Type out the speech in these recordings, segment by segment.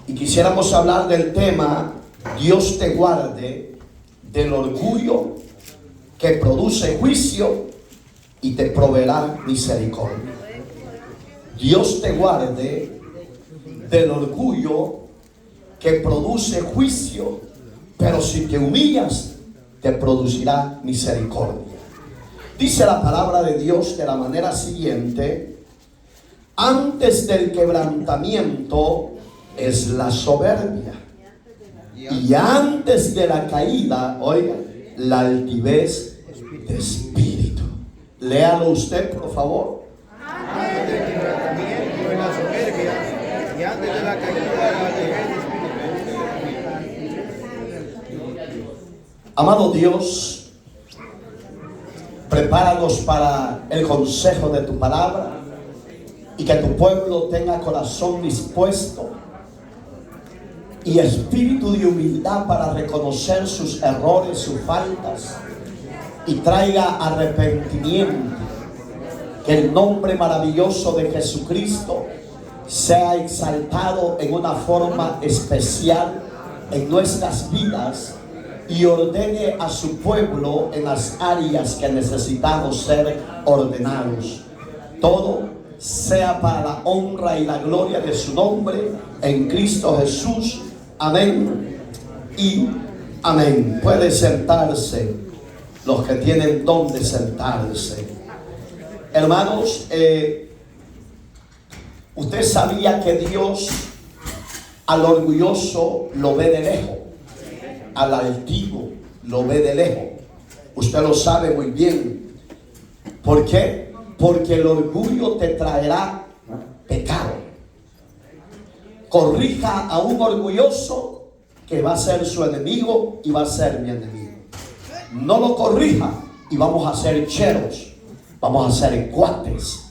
Y quisiéramos hablar del tema: Dios te guarde del orgullo que produce juicio y te proveerá misericordia. Dios te guarde del orgullo que produce juicio, pero si te humillas, te producirá misericordia. Dice la palabra de Dios de la manera siguiente: antes del quebrantamiento es la soberbia, y antes de la caída, oiga, la altivez de espíritu. Léalo usted, por favor. Antes del quebrantamiento es la soberbia, y antes de la caída la altivez de espíritu. Amado Dios, prepáranos para el consejo de tu palabra, y que tu pueblo tenga corazón dispuesto y espíritu de humildad para reconocer sus errores, sus faltas, y traiga arrepentimiento. Que el nombre maravilloso de Jesucristo sea exaltado en una forma especial en nuestras vidas, y ordene a su pueblo en las áreas que necesitamos ser ordenados. Todo sea para la honra y la gloria de su nombre, en Cristo Jesús. Amén y amén. Puede sentarse los que tienen donde sentarse. Hermanos, usted sabía que Dios al orgulloso lo ve de lejos, al altivo lo ve de lejos. Usted lo sabe muy bien. ¿Por qué? Porque el orgullo te traerá pecado. Corrija a un orgulloso que va a ser su enemigo y va a ser mi enemigo. No lo corrija y vamos a ser cheros, vamos a ser cuates.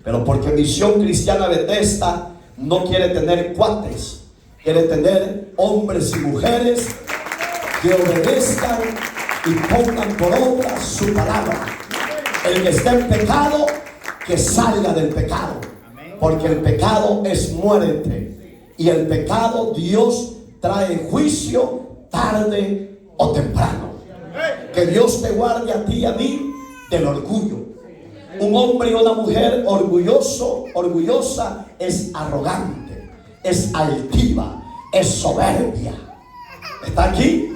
Pero porque Misión Cristiana Bethesda no quiere tener cuates, quiere tener hombres y mujeres que obedezcan y pongan por obra su palabra. El que esté en pecado, que salga del pecado, porque el pecado es muerte, y el pecado Dios trae juicio tarde o temprano. Que Dios te guarde a ti y a mí del orgullo. Un hombre y una mujer orgullosa es arrogante, es altiva, es soberbia. ¿Está aquí?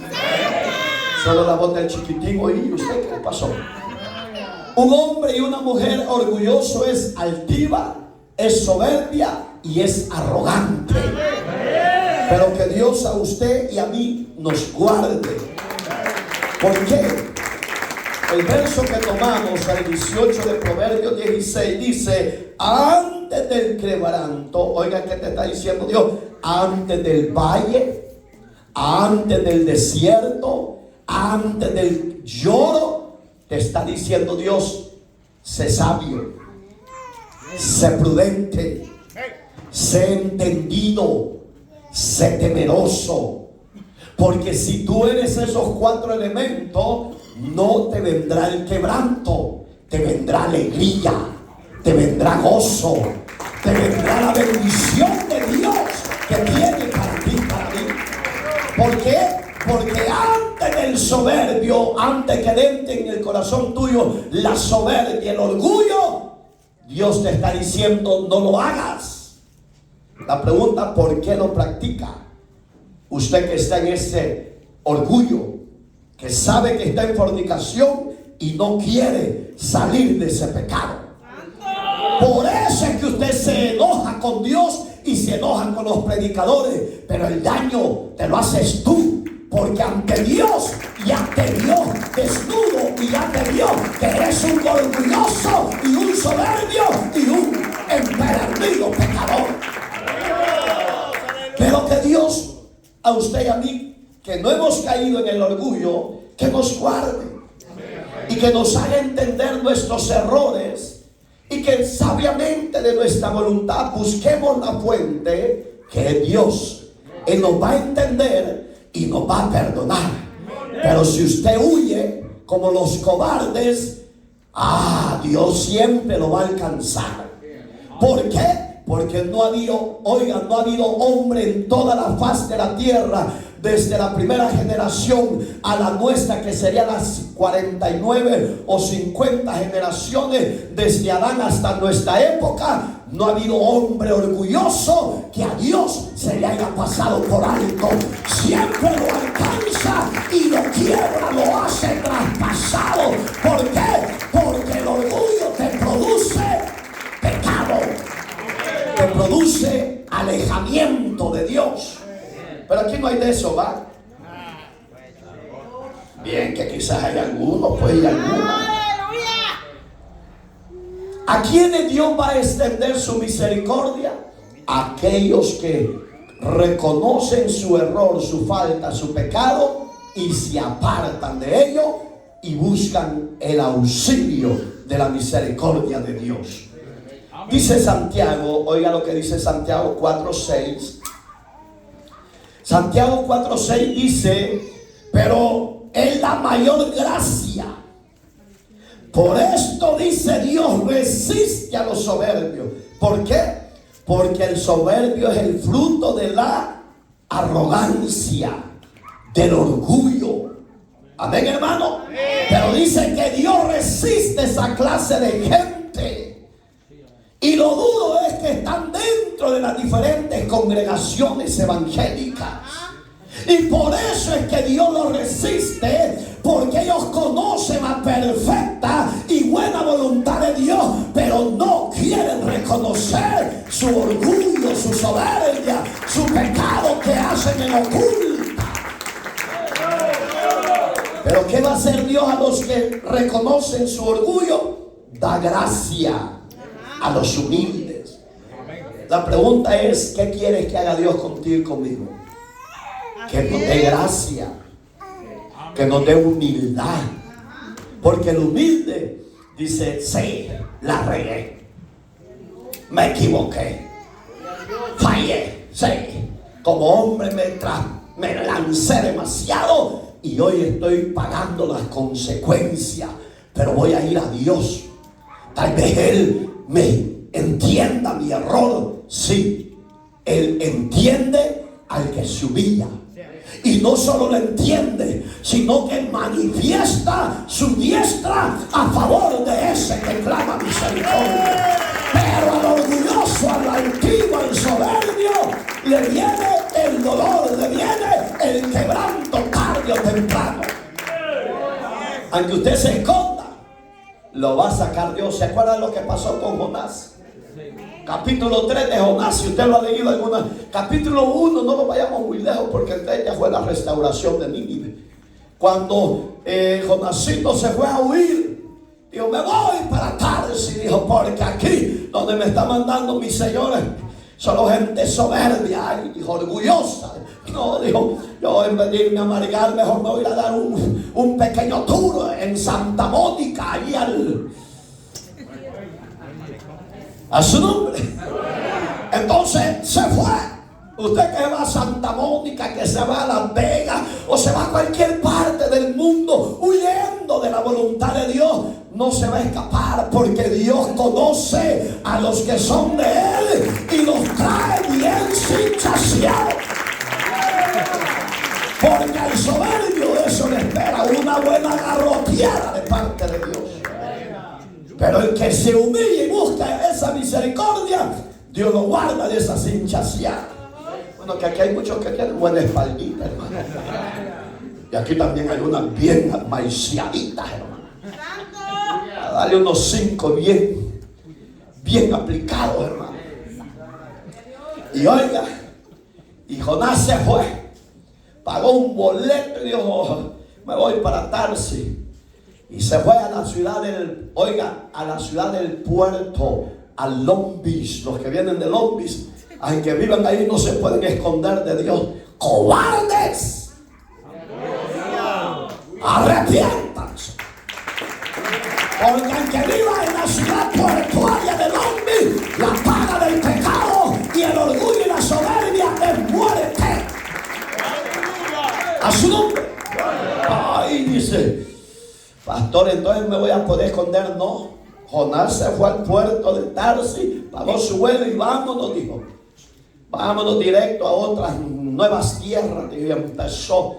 Solo la voz del chiquitín oí. ¿Usted qué le pasó? Un hombre y una mujer orgulloso es altiva, es soberbia y es arrogante. Pero que Dios a usted y a mí nos guarde. ¿Por qué? El verso que tomamos, el 18 de Proverbios 16, dice: antes del quebranto, oiga qué te está diciendo Dios, antes del valle, antes del desierto, antes del lloro, te está diciendo Dios: sé sabio, sé prudente, sé entendido, sé temeroso. Porque si tú eres esos 4 elementos, no te vendrá el quebranto, te vendrá alegría, te vendrá gozo, te vendrá la bendición de Dios que tiene para ti, para mí. ¿Por qué? Porque antes del soberbio, antes que entre en el corazón tuyo la soberbia, el orgullo, Dios te está diciendo: no lo hagas. La pregunta: ¿por qué lo practica? Usted que está en ese orgullo, que sabe que está en fornicación y no quiere salir de ese pecado. Por eso es que usted se enoja con Dios y se enoja con los predicadores, pero el daño te lo haces tú, porque ante Dios ya te vio desnudo y ya te vio que eres un orgulloso y un soberbio y un empedernido pecador. Pero que Dios a usted y a mí, que no hemos caído en el orgullo, que nos guarde y que nos haga entender nuestros errores, y que sabiamente de nuestra voluntad busquemos la fuente que es Dios. Él nos va a entender y nos va a perdonar. Pero si usted huye como los cobardes, Dios siempre lo va a alcanzar. ¿Por qué? Porque no ha habido, oigan, no ha habido hombre en toda la faz de la tierra, desde la primera generación a la nuestra, que serían las 49 o 50 generaciones, desde Adán hasta nuestra época. No ha habido hombre orgulloso que a Dios se le haya pasado por alto. Siempre lo alcanza y lo quiebra, lo hace traspasado. ¿Por qué? Porque el orgullo te produce pecado, te produce alejamiento de Dios. Pero aquí no hay de eso, ¿va? Bien, que quizás hay algunos, pues hay algunos. ¿A quiénes Dios va a extender su misericordia? A aquellos que reconocen su error, su falta, su pecado y se apartan de ello y buscan el auxilio de la misericordia de Dios. Dice Santiago, oiga lo que dice Santiago 4:6. Santiago 4:6 dice: pero es la mayor gracia. Por esto dice Dios, resiste a los soberbios. ¿Por qué? Porque el soberbio es el fruto de la arrogancia, del orgullo. Amén, hermano. Pero dice que Dios resiste esa clase de gente. Y lo duro es que están dentro de las diferentes congregaciones evangélicas. Y por eso es que Dios los resiste, porque ellos conocen la perfecta y buena voluntad de Dios, pero no quieren reconocer su orgullo, su soberbia, su pecado que hacen en oculto. Pero ¿qué va a hacer Dios a los que reconocen su orgullo? Da gracia a los humildes. La pregunta es: ¿qué quieres que haga Dios contigo y conmigo? Que nos dé gracia, que nos dé humildad. Porque el humilde dice: sí, la regué, me equivoqué, fallé, sí, como hombre me lancé demasiado y hoy estoy pagando las consecuencias, pero voy a ir a Dios. Tal vez Él me entienda mi error. Sí, Él entiende al que se humilla. Y no solo lo entiende, sino que manifiesta su diestra a favor de ese que clama misericordia. Pero al orgulloso, al altivo, al soberbio, le viene el dolor, le viene el quebranto tarde o temprano. Aunque usted se esconda, lo va a sacar Dios. ¿Se acuerdan lo que pasó con Jonás? Capítulo 3 de Jonás, si usted lo ha leído alguna. Capítulo 1, no lo vayamos muy lejos, porque el 3 ya fue la restauración de Nínive. Cuando Jonásito se fue a huir, dijo: me voy para Tarsis, dijo, porque aquí donde me está mandando mis señores solo gente soberbia y dijo, orgullosa. No, dijo, yo en vez de irme a amargar, mejor me voy a dar un pequeño tour en Santa Mónica, allí a su nombre. Entonces se fue. Usted que va a Santa Mónica, que se va a Las Vegas o se va a cualquier parte del mundo huyendo de la voluntad de Dios, no se va a escapar, porque Dios conoce a los que son de Él y los trae bien sin saciar. Porque al soberbio eso le espera una buena garroteada de parte de Dios. Pero el que se humilla y busca esa misericordia, Dios lo guarda de esa hinchaciada. Bueno, que aquí hay muchos que tienen buena espaldita, hermano. Y aquí también hay unas bien maiciaditas, hermano. Dale unos 5 bien aplicados, hermano. Y oiga, y Jonás se fue, pagó un boleto y dijo: me voy para Tarsis. Y se fue a la ciudad del, oiga, a la ciudad del puerto, a Long Beach. Los que vienen de Long Beach, aunque vivan ahí, no se pueden esconder de Dios. ¡Cobardes! ¡Arrepiéntanse! Porque aunque viva en la ciudad portuaria de Long Beach, la paga del pecado y el orgullo y la soberbia es muerte. A su nombre. Ahí dice: pastor, entonces me voy a poder esconder. No, Jonás se fue al puerto de Tarsis, pagó su vuelo y vámonos, dijo. Vámonos directo a otras nuevas tierras. Y empezó.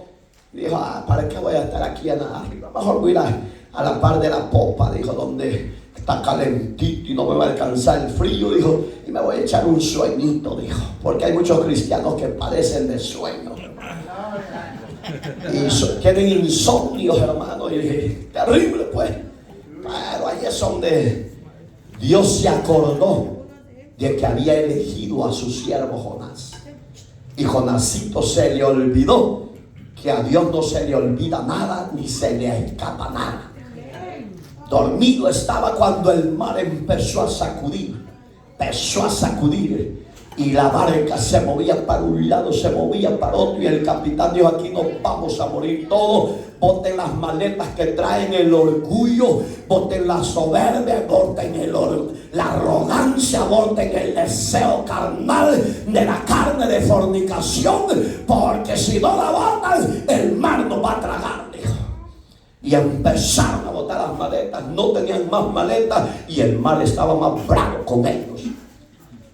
Dijo, ¿para qué voy a estar aquí arriba? Mejor voy a ir a la par de la popa, dijo, donde está calentito y no me va a alcanzar el frío, dijo, y me voy a echar un sueñito, dijo, porque hay muchos cristianos que padecen de sueño y tienen insomnios, hermano, y terrible, pues. Pero ahí es donde Dios se acordó de que había elegido a su siervo Jonás, y Jonásito se le olvidó que a Dios no se le olvida nada ni se le escapa nada. Dormido estaba cuando el mar empezó a sacudir, y la barca se movía para un lado, se movía para otro, y el capitán dijo, aquí nos vamos a morir todos. Boten las maletas que traen el orgullo, boten la soberbia, boten la arrogancia, boten el deseo carnal de la carne de fornicación, porque si no la botan, el mar nos va a tragar, dijo. Y empezaron a botar las maletas, no tenían más maletas, y el mar estaba más bravo con ellos.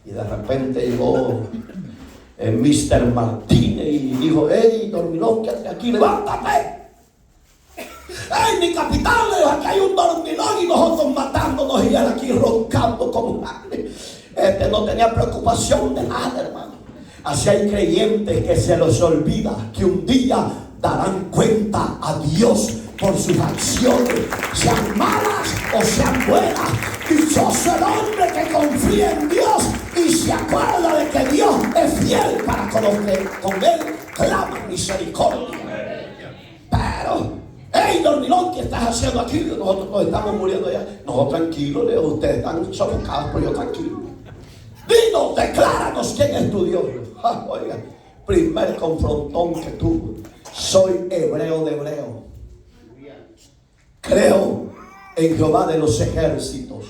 Y de repente llegó Mr. Martínez y dijo, hey, dormilón, quédate aquí, levántate. ¡Ey, mi capitán! Aquí hay un dormilón y nosotros matándonos y él aquí roncando como madre. No tenía preocupación de nada, hermano. Así hay creyentes que se les olvida que un día darán cuenta a Dios por sus acciones, sean malas o sean buenas. Dichoso el hombre que confía en Dios y se acuerda de que Dios es fiel para con los que con él claman misericordia. Pero, hey, dormilón, ¿qué estás haciendo aquí? Nosotros nos estamos muriendo ya. Nosotros tranquilos, ustedes están sofocados, pero yo tranquilo. Dinos, decláranos quién es tu Dios. Oiga, primer confrontón que tuvo. Soy hebreo de hebreo. Creo en Jehová de los ejércitos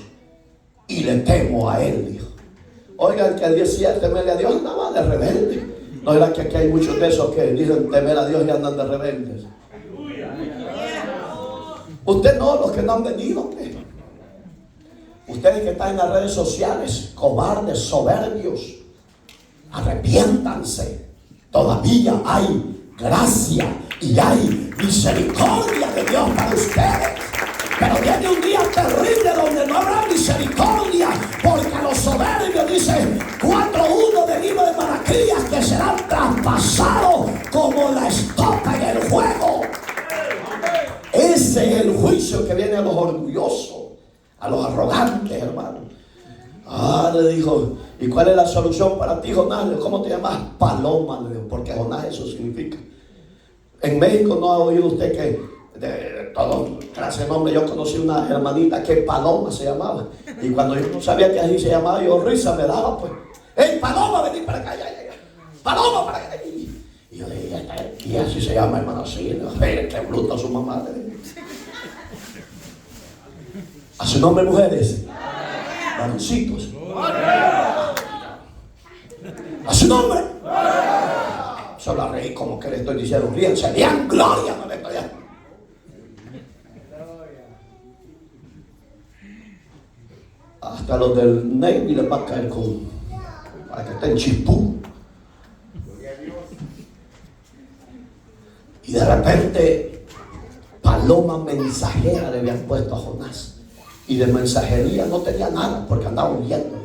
y le temo a él, dijo. Oiga, el que decía temerle a Dios andaba de rebelde. No era que aquí hay muchos de esos que dicen temer a Dios y andan de rebeldes. Usted no, los que no han venido. Ustedes que están en las redes sociales, cobardes, soberbios, arrepiéntanse. Todavía hay gracia y hay misericordia de Dios para ustedes. Pero viene un día terrible donde no habrá misericordia, porque a los soberbios dice 4:1 del libro de Malaquías que serán traspasados como la estopa en el fuego. Ese es el juicio que viene a los orgullosos, a los arrogantes, hermano. Le dijo, ¿y cuál es la solución para ti, Jonás? ¿Cómo te llamas? Paloma, le dijo, porque Jonás eso significa. En México no ha oído usted que de todo clase de nombre. Yo conocí una hermanita que Paloma se llamaba, y cuando yo no sabía que así se llamaba, yo risa me daba, pues. ¡Hey, Paloma, vení para acá! Ya. ¡Paloma, para acá! Y yo dije, y así se llama, hermano, así. ¡Qué bruta su mamá! A su nombre, mujeres, varoncitos, a su nombre. Solo reí como que le estoy diciendo, ríense, digan gloria, no le estoy dando. Hasta los del Navy les va a caer para que estén chispú. Y de repente, paloma mensajera le habían puesto a Jonás. Y de mensajería no tenía nada, porque andaba huyendo.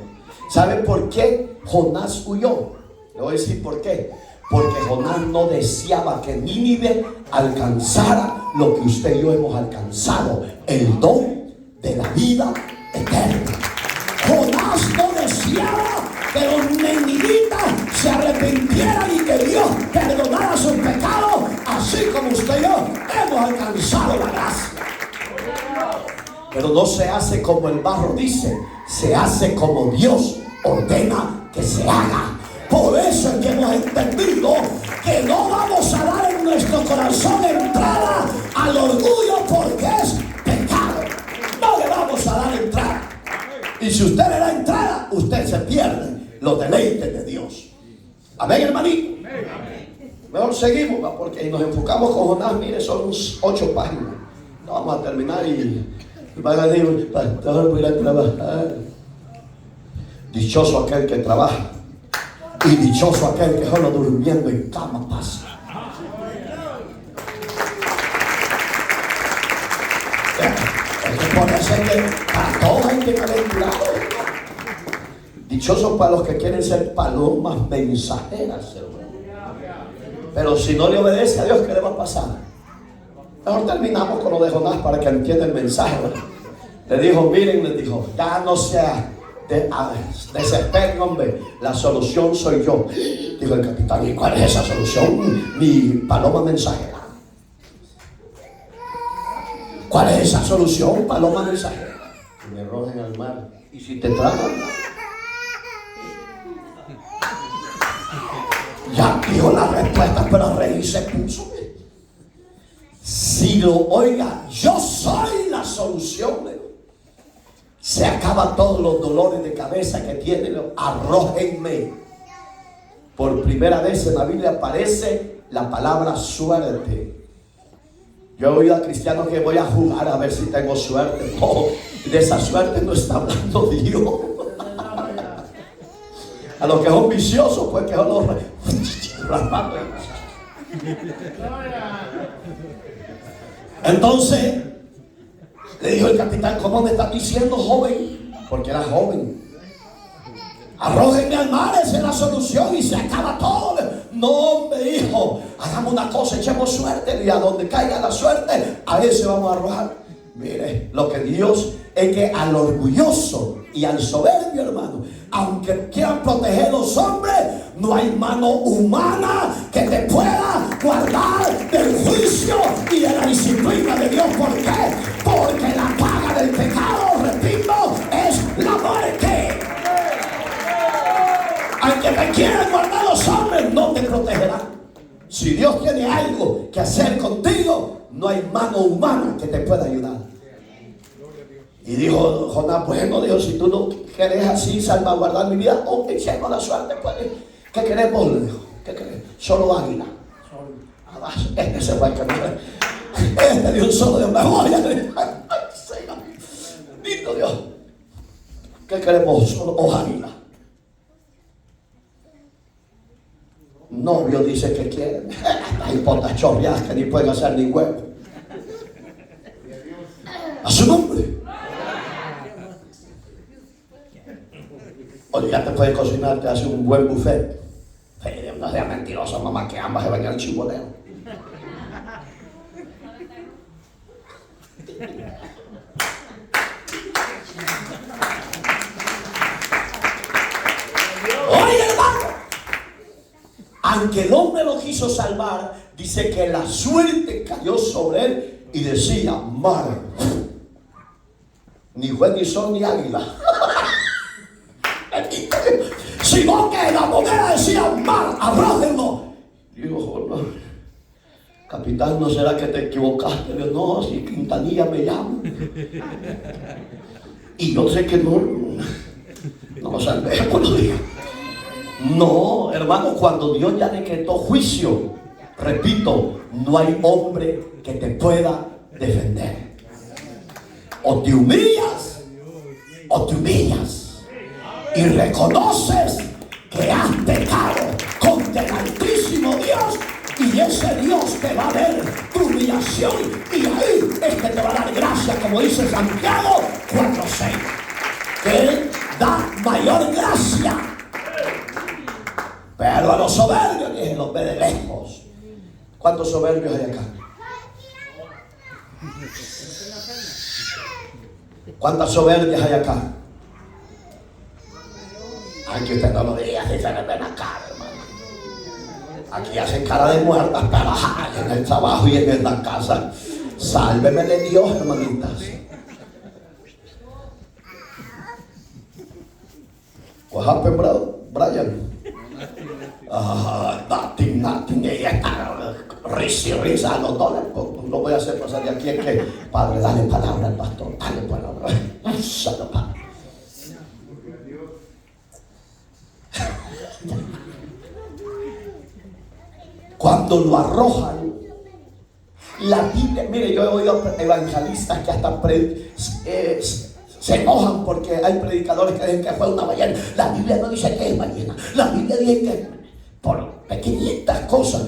¿Saben por qué Jonás huyó? Le voy a decir por qué. Porque Jonás no deseaba que Nínive alcanzara lo que usted y yo hemos alcanzado, el don de la vida eterna. Jonás no deseaba que los ninivitas se arrepintieran y que Dios perdonara sus pecados, así como usted y yo hemos alcanzado la gracia. Pero no se hace como el barro dice, se hace como Dios ordena que se haga. Por eso es que hemos entendido que no vamos a dar en nuestro corazón entrada al orgullo, porque es pecado. No le vamos a dar entrada. Y si usted le da entrada, usted se pierde los deleites de Dios. Amén, hermanito. Mejor seguimos, porque nos enfocamos con Jonás. Mire, son 8 páginas. No vamos a terminar y Y van a decir, pastor, voy a ir a trabajar. Dichoso aquel que trabaja y dichoso aquel que solo durmiendo en cama pasa. Puede ser que para todos hay que tener cuidado. Dichoso para los que quieren ser palomas mensajeras, hermano. Pero si no le obedece a Dios, ¿qué le va a pasar? Mejor terminamos con lo de Jonás para que entienda el mensaje, ¿verdad? Le dijo, miren, les dijo, ya no sea desesperen, hombre, la solución soy yo. Dijo el capitán, ¿y cuál es esa solución? Mi paloma mensajera. ¿Cuál es esa solución, paloma mensajera? Que me arrojen al mar. ¿Y si te tragan? Ya dijo la respuesta, pero a reír se puso. Si lo oiga, yo soy la solución. Se acaba todos los dolores de cabeza que tienen, arrójenme. Por primera vez en la Biblia aparece la palabra suerte. Yo he oído a cristianos que voy a jugar a ver si tengo suerte. No, de esa suerte no está hablando Dios. A los que son viciosos, pues que son los raspando. Entonces le dijo el capitán, ¿cómo me estás diciendo, joven? Porque era joven. Arrójenme al mar, esa es la solución y se acaba todo. No, me dijo, hagamos una cosa, echemos suerte y a donde caiga la suerte, a ese vamos a arrojar. Mire, lo que Dios es que al orgulloso y al soberbio, hermano, aunque quieran proteger a los hombres, no hay mano humana que te pueda guardar del juicio y de la disciplina de Dios. ¿Por qué? Porque la paga del pecado, repito, es la muerte. Aunque te quieran guardar los hombres, no te protegerán. Si Dios tiene algo que hacer contigo, no hay mano humana que te pueda ayudar. Y dijo Jonás, bueno, Dios, si tú no querés así salvaguardar mi vida, o echemos la suerte, pues, ¿qué queremos? Le dijo, ¿qué querés? Solo águila. Este se va a cambiar. Este de un solo Dios me voy a dejar. Lindo Dios. ¿Qué queremos? Solo águila. Novio dice que quiere. Hay potas chorreadas que ni pueden hacer ni huevo. A su nombre. Oye, ya te puedes cocinar, te hace un buen buffet. No seas mentiroso, mamá, que ambas se vayan al chiboleo. Oye, hermano, aunque el hombre lo quiso salvar, dice que la suerte cayó sobre él y decía, mar. Ni juez, ni sol, ni águila. Sino que la moneda decía, mar, arrójenlo. Digo, no, capitán, ¿no será que te equivocaste? Digo, no, si Quintanilla me llama. Y yo sé que no lo salvé por los días. No, hermano, cuando Dios ya decretó juicio, repito, no hay hombre que te pueda defender. O te humillas y reconoces que has pecado contra el Altísimo Dios, y ese Dios te va a ver tu humillación y ahí es que te va a dar gracia, como dice Santiago 4:6, que Él da mayor gracia. Pero a los soberbios que los ve de lejos. ¿Cuántos soberbios hay acá? ¿Cuántas soberbias hay acá? Ay, que usted no lo diría, si se le ven acá, hermano. Aquí hacen cara de muertas, pero en el trabajo y en la casa. Sálveme de Dios, hermanitas. What happened, Brian? Nothing, ella está risa, no lo voy a hacer pasar de aquí. Es que, Padre, dale palabra al pastor, dale palabra. Úsalo, Padre. Cuando lo arrojan, La Biblia, mire, yo he oído evangelistas que hasta se enojan porque hay predicadores que dicen que fue una ballena. La Biblia no dice que es ballena. La Biblia dice que por pequeñitas cosas.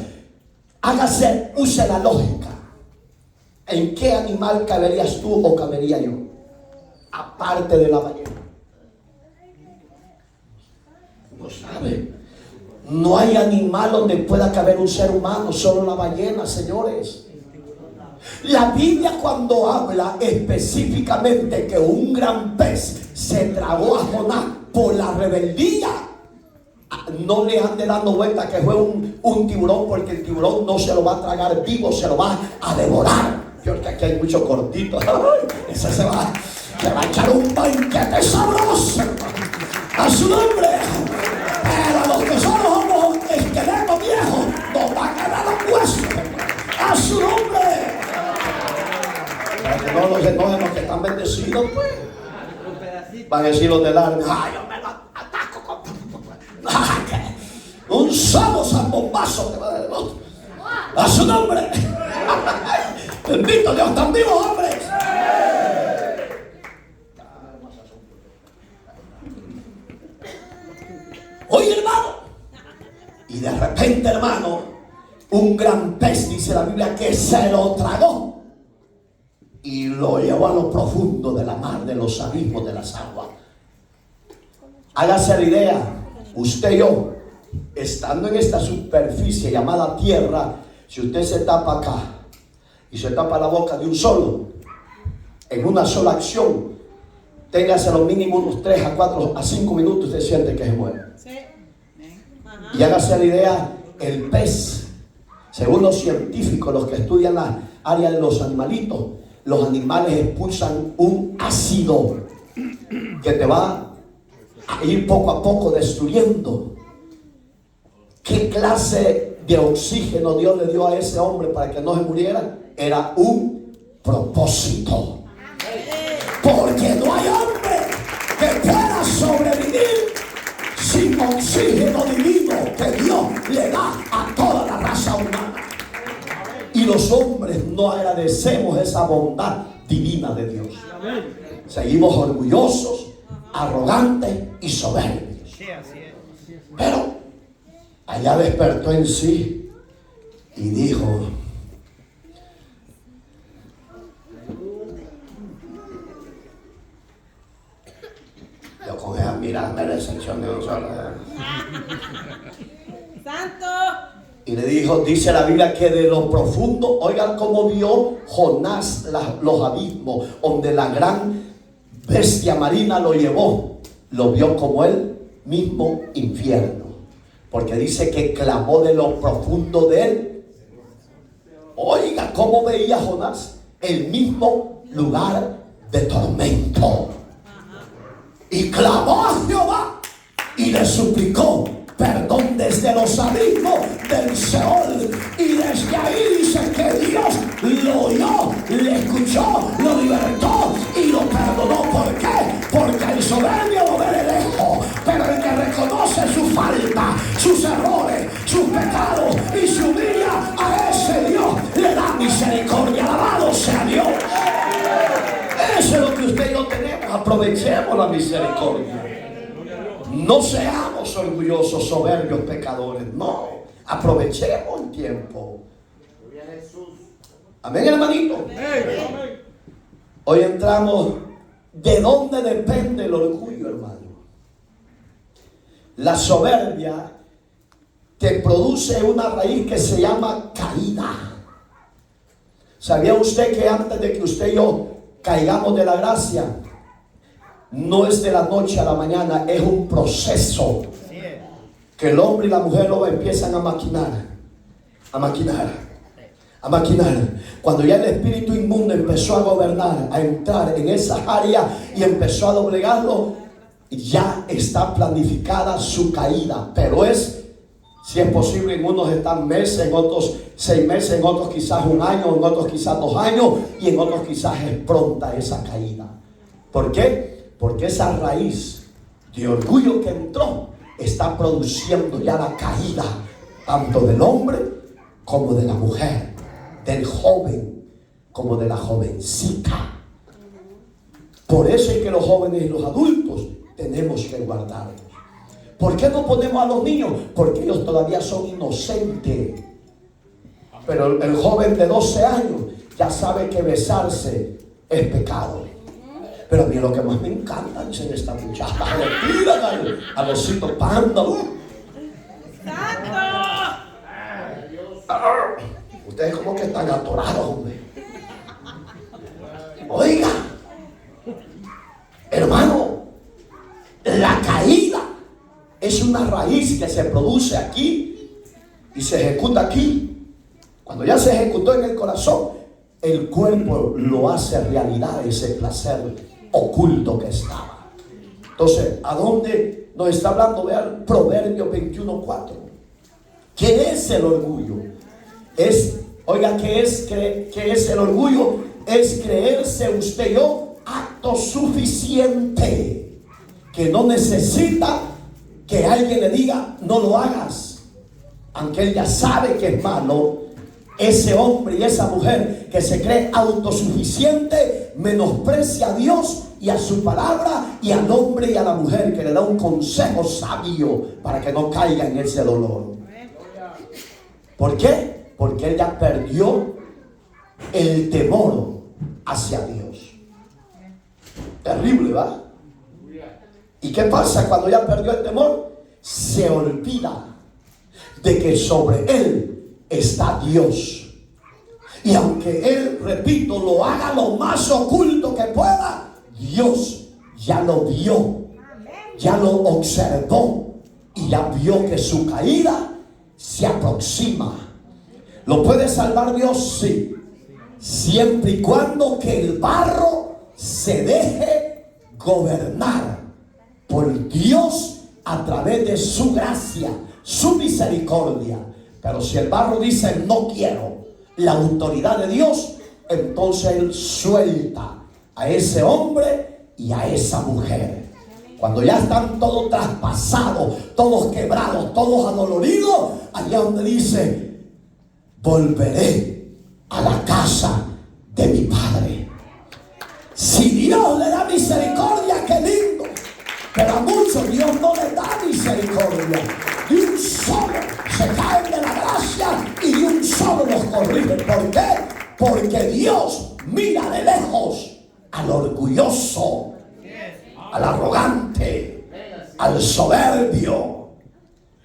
Use la lógica. ¿En qué animal caberías tú o cabería yo? Aparte de la ballena. No sabe. No hay animal donde pueda caber un ser humano, solo la ballena, señores. La Biblia, cuando habla específicamente que un gran pez se tragó a Jonás por la rebeldía, no le ande dando vuelta que fue un tiburón, porque el tiburón no se lo va a tragar vivo, se lo va a devorar. Porque aquí hay muchos cortitos. Ese se va a echar un banquete sabroso, a su nombre. Pero los que somos esqueletos viejos nos van a quedar los huesos, a su nombre. Para que no nos enojen los que están bendecidos, pues van a decir los del alma: ay, yo me lo ataco con un solo zambombazo que va a dar el otro, a su nombre. Bendito Dios, están vivos, hombres. Oye, hermano, y de repente, hermano, un gran pez, dice la Biblia, que se lo tragó y lo llevó a lo profundo de la mar, de los abismos de las aguas. Hágase la idea, usted y yo, estando en esta superficie llamada tierra, si usted se tapa acá y se tapa la boca de un solo, en una sola acción, téngase lo mínimo unos 3 a 4 a 5 minutos, usted siente que se mueve. Sí. Y hágase la idea, el pez, según los científicos, los que estudian la área de los animalitos, los animales expulsan un ácido que te va a ir poco a poco destruyendo. ¿Qué clase de oxígeno Dios le dio a ese hombre para que no se muriera? Era un propósito. Porque no hay hombre que pueda sobrevivir sin oxígeno divino que Dios le da a toda la raza humana. Y los hombres no agradecemos esa bondad divina de Dios. Seguimos orgullosos, arrogantes y soberbios. Pero allá despertó en sí y dijo: yo con esa mirada me decepcioné de un solo. ¡Santo! Y le dijo, dice la Biblia, que de lo profundo, oigan cómo vio Jonás los abismos, donde la gran bestia marina lo llevó. Lo vio como el mismo infierno. Porque dice que clamó de lo profundo de él. Oiga cómo veía Jonás el mismo lugar de tormento. Y clamó a Jehová y le suplicó perdón desde los abismos del Seol. Y desde ahí dice que Dios lo oyó, le escuchó, lo libertó y lo perdonó. ¿Por qué? Porque el soberbio lo ve de lejos, pero el que reconoce su falta, sus errores, sus pecados y se humilla, a ese Dios le da misericordia. Alabado sea Dios. Eso es lo que usted y yo tenemos. Aprovechemos la misericordia. No seamos orgullosos, soberbios, pecadores. No, aprovechemos el tiempo. Amén, hermanito. Hoy entramos. ¿De dónde depende el orgullo, hermano? La soberbia te produce una raíz que se llama caída. ¿Sabía usted que antes de que usted y yo caigamos de la gracia, no es de la noche a la mañana, es un proceso que el hombre y la mujer luego empiezan a maquinar, a maquinar, a maquinar? Cuando ya el espíritu inmundo empezó a gobernar, a entrar en esas áreas y empezó a doblegarlo, ya está planificada su caída. Pero si es posible, en unos están meses, en otros 6 meses, en otros quizás 1 año, en otros quizás 2 años, y en otros quizás es pronta esa caída. ¿Por qué? Porque esa raíz de orgullo que entró está produciendo ya la caída tanto del hombre como de la mujer. del joven como de la jovencita. Por eso es que los jóvenes y los adultos tenemos que guardarlos. ¿Por qué no ponemos a los niños? Porque ellos todavía son inocentes. Pero el joven de 12 años ya sabe que besarse es pecado. Pero a mí lo que más me encanta, dicen esta muchacha, le tiran al osito panda. Ustedes como que están atorados, hombre. Oiga, hermano, la caída es una raíz que se produce aquí y se ejecuta aquí. Cuando ya se ejecutó en el corazón, el cuerpo lo hace realidad, ese placer oculto que estaba. Entonces, ¿a dónde nos está hablando? Vean Proverbios 21:4. ¿Qué es el orgullo? Oiga, ¿qué es el orgullo? Es creerse usted y yo autosuficiente, que no necesita que alguien le diga no lo hagas, aunque él ya sabe que es malo. Ese hombre y esa mujer que se cree autosuficiente menosprecia a Dios y a su palabra y al hombre y a la mujer que le da un consejo sabio para que no caiga en ese dolor. ¿Por qué? Porque él ya perdió el temor hacia Dios. Terrible, ¿va? ¿Y qué pasa cuando ya perdió el temor? Se olvida de que sobre él está Dios. Y aunque él, repito, lo haga lo más oculto que pueda, Dios ya lo vio, ya lo observó y ya vio que su caída se aproxima. ¿Lo puede salvar Dios? Sí. Siempre y cuando que el barro se deje gobernar por Dios a través de su gracia, su misericordia. Pero si el barro dice no quiero la autoridad de Dios, entonces él suelta a ese hombre y a esa mujer. Cuando ya están todos traspasados, todos quebrados, todos adoloridos, allá donde dice volveré a la casa de mi padre. Si Dios le da misericordia, qué lindo. Pero a muchos Dios no les da misericordia. De un solo se caen de la gracia y de un solo los corrige. ¿Por qué? Porque Dios mira de lejos al orgulloso, al arrogante, al soberbio.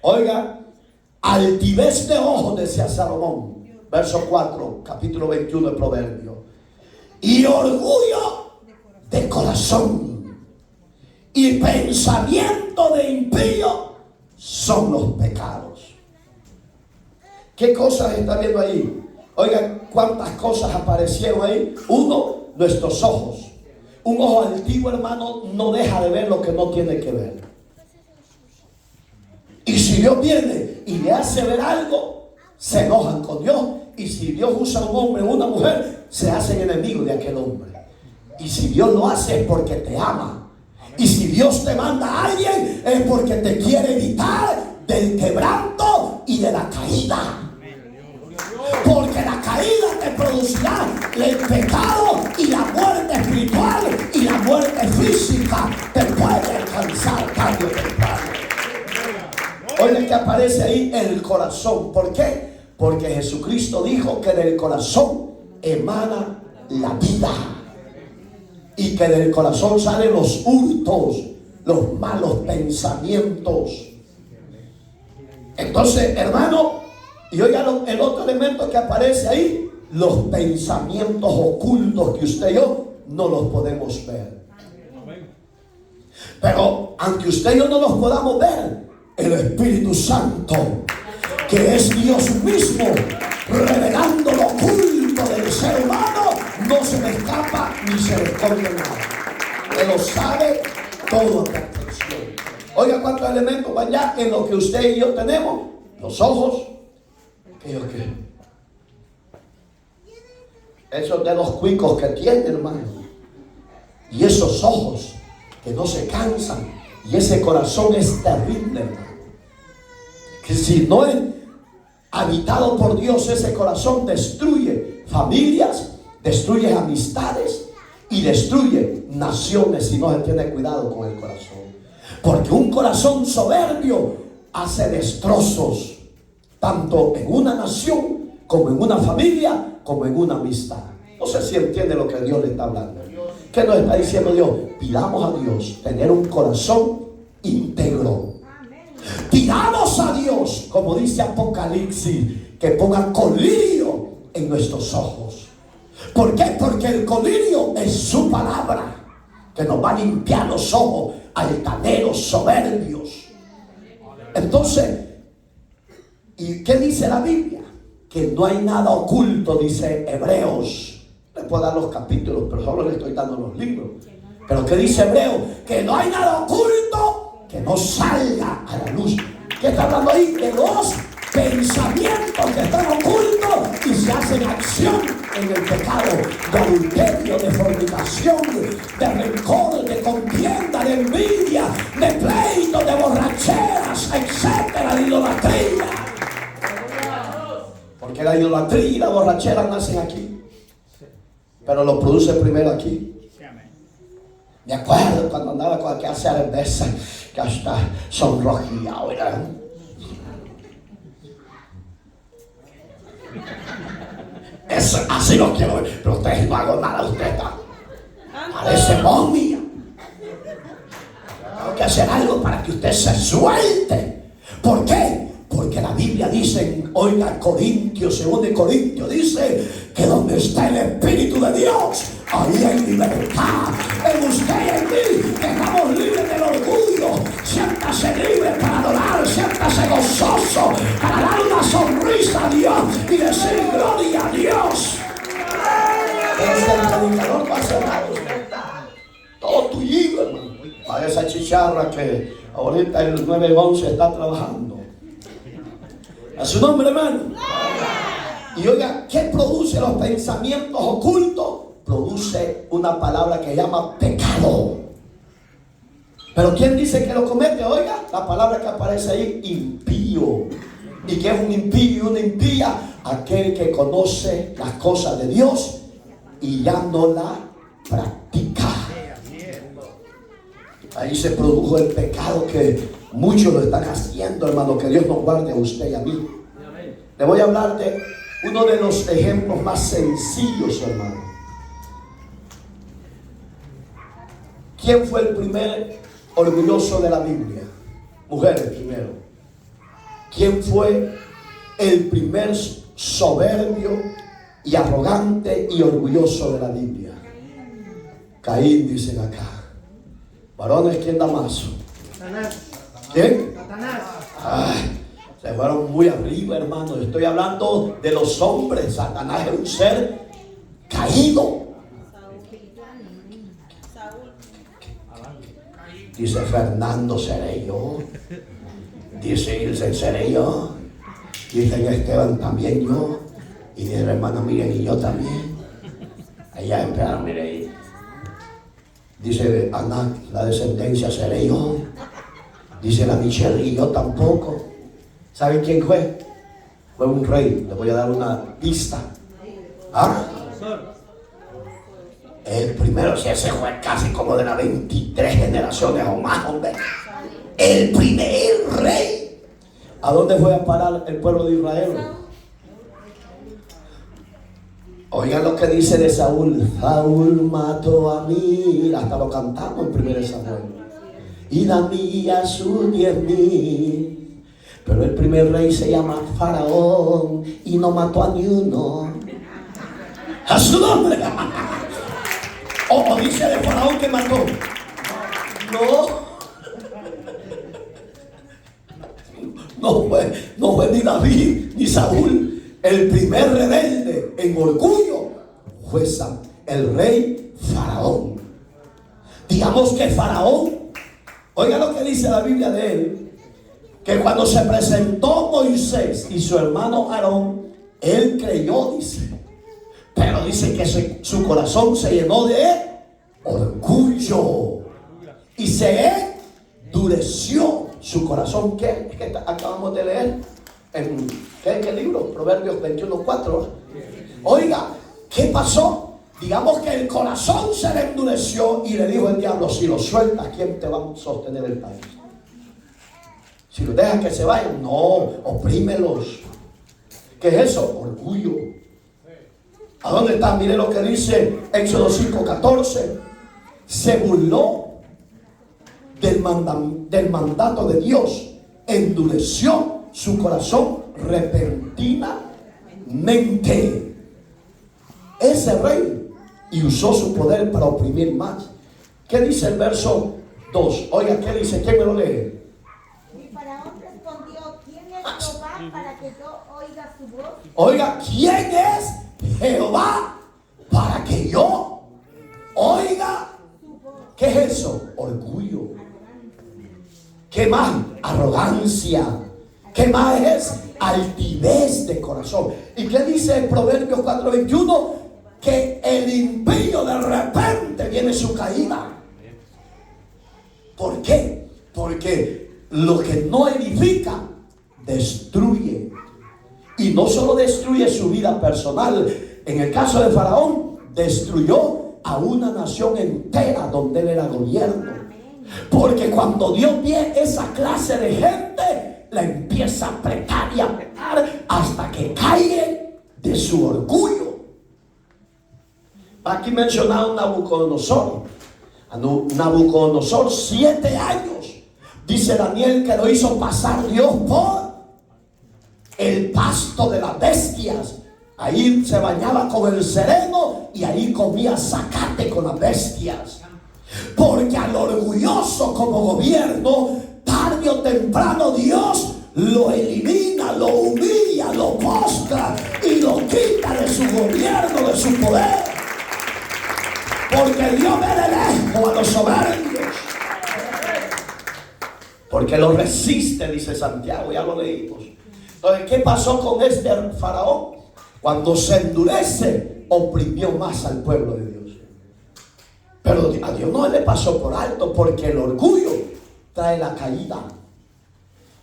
Oiga, altivez de ojos, decía Salomón, verso 4, capítulo 21 de Proverbios, y orgullo de corazón y pensamiento de impío son los pecados. ¿Qué cosas está viendo ahí? Oigan, cuántas cosas aparecieron ahí. Uno, nuestros ojos. Un ojo altivo, hermano, no deja de ver lo que no tiene que ver. Y si Dios viene y le hace ver algo, se enojan con Dios. Y si Dios usa un hombre o una mujer, se hacen enemigos de aquel hombre. Y si Dios lo hace es porque te ama. Y si Dios te manda a alguien es porque te quiere evitar del quebranto y de la caída. Porque la caída te producirá el pecado y la muerte espiritual y la muerte física te puede alcanzar tarde o temprano. Oigan que aparece ahí el corazón. ¿Por qué? Porque Jesucristo dijo que del corazón emana la vida. Y que del corazón salen los hurtos, los malos pensamientos. Entonces, hermano, y oiga el otro elemento que aparece ahí, los pensamientos ocultos que usted y yo no los podemos ver. Pero aunque usted y yo no los podamos ver, el Espíritu Santo, que es Dios mismo, revelando lo oculto del ser humano, no se le escapa ni se le esconde nada. Él lo sabe todo a perfección. Oiga cuántos elementos van ya en lo que usted y yo tenemos. Los ojos, aquellos que esos dedos cuicos que tiene, hermano, y esos ojos que no se cansan, y ese corazón es terrible, hermano, que si no es habitado por Dios, ese corazón destruye familias, destruye amistades y destruye naciones si no se tiene cuidado con el corazón. Porque un corazón soberbio hace destrozos, tanto en una nación, como en una familia, como en una amistad. No sé si entiende lo que Dios le está hablando. ¿Qué nos está diciendo Dios? Pidamos a Dios tener un corazón íntegro. Pidamos a Dios, como dice Apocalipsis, que ponga colirio en nuestros ojos. ¿Por qué? Porque el colirio es su palabra, que nos va a limpiar los ojos, altaneros, soberbios. Entonces, ¿y qué dice la Biblia? Que no hay nada oculto, dice Hebreos. Le puedo dar los capítulos, pero solo le estoy dando los libros. Pero ¿qué dice Hebreos? Que no hay nada oculto que no salga a la luz. ¿Qué está hablando ahí? De los pensamientos que están ocultos y se hacen acción en el pecado de adulterio, de fornicación, de rencor, de contienda, de envidia, de pleito, de borracheras, etcétera, de idolatría. Porque la idolatría y la borrachera nacen aquí, pero lo produce primero aquí. Me acuerdo cuando andaba con aquella cerveza que hasta sonrojía, ¿verdad? Eso, así lo quiero ver, pero ustedes no hago nada, usted está, parece momia. Tengo que hacer algo para que usted se suelte. ¿Por qué? Porque la Biblia dice, oiga, Corintios, 2 Corintios, dice que donde está el Espíritu de Dios, ahí hay libertad. En usted y en mí, que estamos libres del orgullo. Siéntase libre para adorar, siéntase gozoso para dar una sonrisa a Dios y decir gloria a Dios. Ese predicador va a ser nada, usted está todo tuyo, hermano. Para esa chicharra que ahorita el 911 está trabajando. A su nombre, hermano. Y oiga, ¿qué produce los pensamientos ocultos? Produce una palabra que llama pecado. Pero ¿quién dice que lo comete? Oiga, la palabra que aparece ahí, impío. ¿Y qué es un impío y una impía? Aquel que conoce las cosas de Dios y ya no la practica. Ahí se produjo el pecado que muchos lo están haciendo, hermano. Que Dios nos guarde a usted y a mí. Le voy a hablar de uno de los ejemplos más sencillos, hermano. ¿Quién fue el primer orgulloso de la Biblia? Mujeres primero. ¿Quién fue el primer soberbio y arrogante y orgulloso de la Biblia? Caín, dicen acá. Varones, ¿quién da más? ¿Quién? Ay, se fueron muy arriba, hermano. Estoy hablando de los hombres. Satanás es un ser caído. Dice Fernando, seré yo. Dice Ilse, seré yo. Dice Esteban, también yo. Y dice la hermana, miren, y yo también. Allá empezaron, miren. Dice Ana, la descendencia seré yo. Dice la Michelle, y yo tampoco. ¿Saben quién fue? Fue un rey. Les voy a dar una pista. ¿Ah? El primero, si ese fue casi como de las 23 generaciones o más, hombre. El primer rey. ¿A dónde fue a parar el pueblo de Israel? Oigan lo que dice de Saúl. Saúl mató a mí. Hasta lo cantamos en 1 Samuel. Y David a sus 10,000. Pero el primer rey se llama Faraón y no mató a ni uno. A su nombre. O dice de Faraón que mató. No fue ni David ni Saúl. El primer rebelde en orgullo fue el rey Faraón. Digamos que Faraón, oiga lo que dice la Biblia de él, que cuando se presentó Moisés y su hermano Aarón, él creyó, dice. Pero dice que su corazón se llenó de orgullo y se endureció su corazón. ¿Qué? Es que acabamos de leer. ¿Qué libro? Proverbios 21:4. Oiga, ¿qué pasó? Digamos que el corazón se le endureció y le dijo el diablo: si lo sueltas, ¿quién te va a sostener el país? Si los dejas que se vayan, no, oprímelos. ¿Qué es eso? Orgullo. ¿A dónde está? Mire lo que dice Éxodo 5:14. Se burló del mandato de Dios, endureció su corazón repentinamente. Ese rey, y usó su poder para oprimir más. ¿Qué dice el verso 2? Oiga, ¿qué dice? ¿Quién me lo lee? Y Faraón respondió: ¿quién es Jehová para que yo oiga su voz? Oiga, ¿quién es Jehová para que yo oiga? ¿Qué es eso? Orgullo. ¿Qué más? Arrogancia. ¿Qué más es? Altivez de corazón. ¿Y qué dice Proverbios 4:21? Que el impío de repente viene su caída. ¿Por qué? Porque lo que no edifica destruye. Y no solo destruye su vida personal. En el caso de Faraón, destruyó a una nación entera donde él era gobierno. Porque cuando Dios ve esa clase de gente, la empieza a apretar y apretar hasta que cae de su orgullo. Aquí mencionado Nabucodonosor. A Nabucodonosor 7 años. Dice Daniel que lo hizo pasar Dios por el pasto de las bestias. Ahí se bañaba con el sereno y ahí comía zacate con las bestias. Porque al orgulloso como gobierno, tarde o temprano Dios lo elimina, lo humilla, lo postra y lo quita de su gobierno, de su poder. Porque Dios ve de lejos a los soberbios. Porque lo resiste, dice Santiago, ya lo leímos. Entonces, ¿qué pasó con este faraón? Cuando se endurece, oprimió más al pueblo de Dios. Pero a Dios no le pasó por alto, porque el orgullo trae la caída.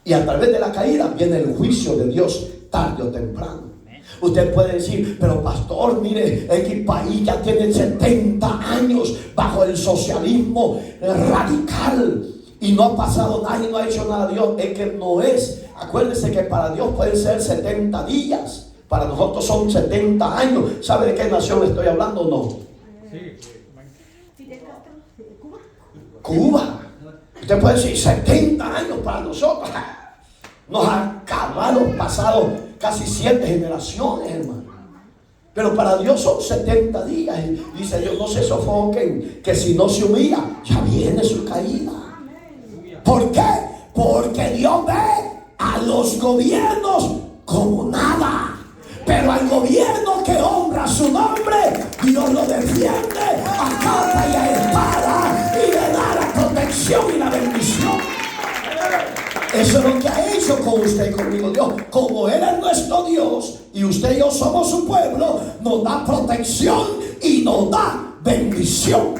Y a través de la caída viene el juicio de Dios tarde o temprano. Usted puede decir: pero pastor, mire, el país ya tiene 70 años bajo el socialismo radical y no ha pasado nada y no ha hecho nada. Dios es que no es. Acuérdese que para Dios pueden ser 70 días. Para nosotros son 70 años. ¿Sabe de qué nación estoy hablando o no? Cuba. Usted puede decir 70 años para nosotros. Nos acabaron pasado casi 7 generaciones, hermano. Pero para Dios son 70 días. Y dice Dios: no se sofoquen, que si no se humilla, ya viene su caída. ¿Por qué? Porque Dios ve a los gobiernos como nada. Pero al gobierno que honra su nombre, Dios lo defiende a capa y a espada y le da la protección y la bendición. Eso es lo que ha hecho con usted y conmigo Dios. Como Él es nuestro Dios y usted y yo somos su pueblo, nos da protección y nos da bendición.